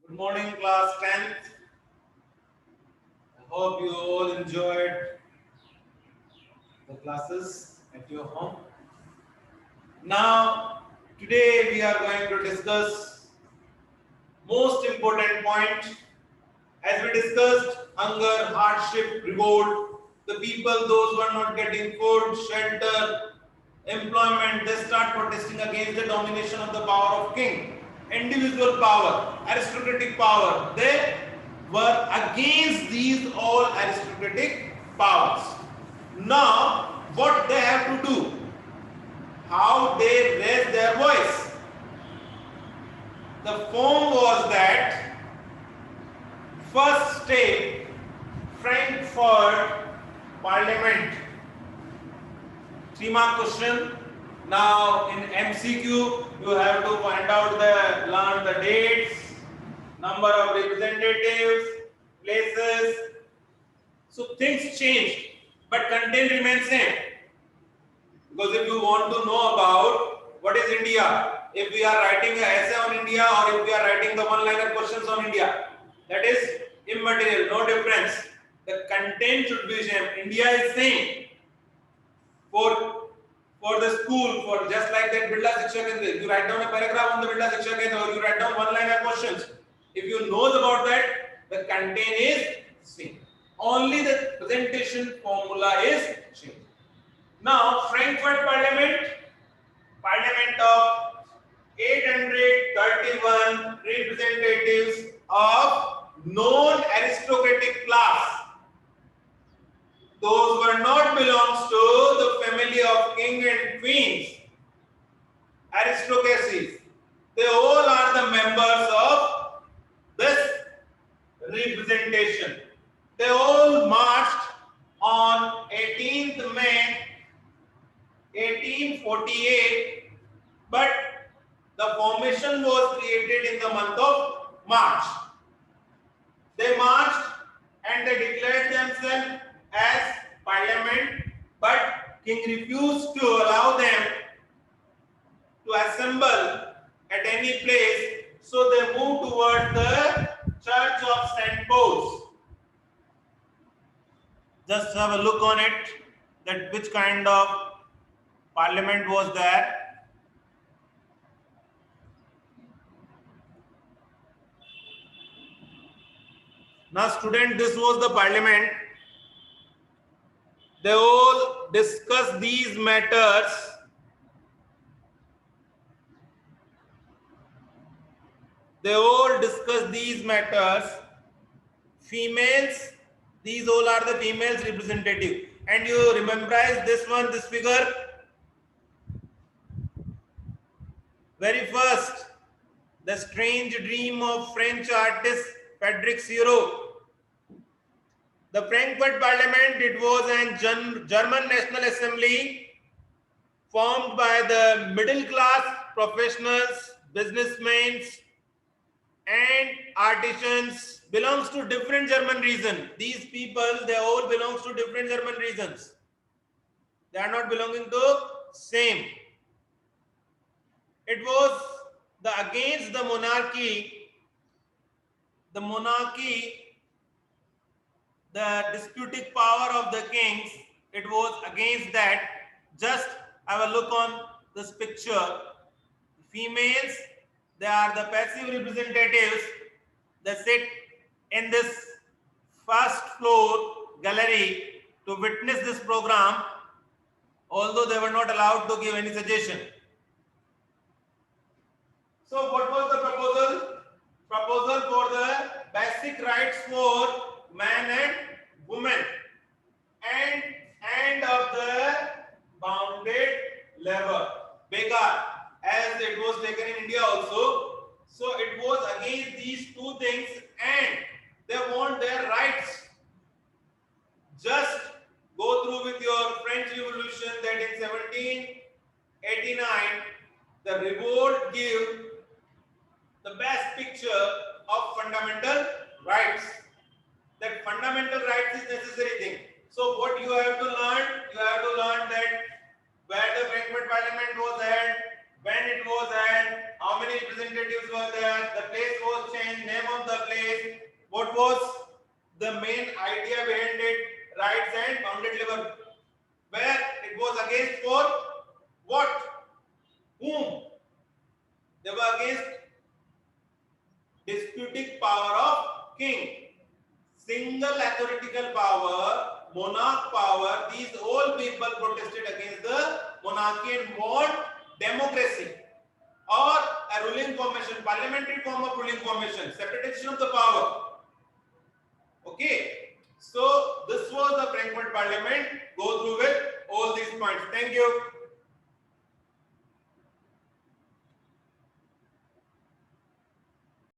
Good morning, class 10th. I hope you all enjoyed the classes at your home. Now, today we are going to discuss most important point. As we discussed, hunger, hardship, revolt, the people, those who are not getting food, shelter, employment, they start protesting against the domination of the power of king. Individual power, aristocratic power, they were against these all aristocratic powers. Now, what they have to do? How they raise their voice? The form was that first step, Frankfurt Parliament. 3-mark question. Now in MCQ you have to find out learn the dates, number of representatives, places. So things changed, but content remains same. Because if you want to know about what is India, if we are writing an essay on India or if we are writing the one-liner questions on India, that is immaterial, no difference. The content should be same. India is same. For the school, for just like that Birla Shiksha Kendra, you write down a paragraph on the Birla Shiksha Kendra or you write down one-liner questions. If you know about that, the content is same. Only the presentation formula is changed. Now, Frankfurt Parliament of 831 representatives of non-aristocratic class. Those were not belongs to the family of king and queens, aristocracies. They all are the members of this representation. They all marched on 18th May 1848, but the formation was created in the month of March. They marched and they declared themselves as parliament, but king refused to allow them to assemble at any place, so they moved towards the church of St. Paul's. Just have a look on it, that which kind of parliament was there. Now student, this was the parliament. They all discuss these matters. They all discuss these matters. Females, these all are the females representative. And you rememberize this one, this figure. Very first, the strange dream of French artist Frédéric Siro. The Frankfurt Parliament, it was a German National Assembly formed by the middle class professionals, businessmen and artisans, belongs to different German regions. These people, they all belongs to different German regions. They are not belonging to same. It was against the monarchy. The monarchy, the disputing power of the kings, it was against that. Just have a look on this picture. Females, they are the passive representatives. They sit in this first floor gallery to witness this program, although they were not allowed to give any suggestion. So what was the proposal? Proposal for the basic rights for man and woman and end of the bounded labor, begar, as it was taken in India also. So it was against these two things and they want their rights. Just go through with your French Revolution that in 1789 the revolt gave the best picture of fundamental rights. That fundamental rights is necessary thing. So what you have to learn? You have to learn that where the Frankfurt Parliament was held, when it was held, there. How many representatives were there? The place was changed. Name of the place. What was the main idea behind it? Rights and bounded labor. Where it was against for what? Whom? They were against disputing power of king. Single authoritative power, monarch power, these all people protested against the monarchy and want democracy or a ruling formation, parliamentary form of ruling formation, separation of the power. Okay, so this was the Frankfurt Parliament. Go through with all these points. Thank you.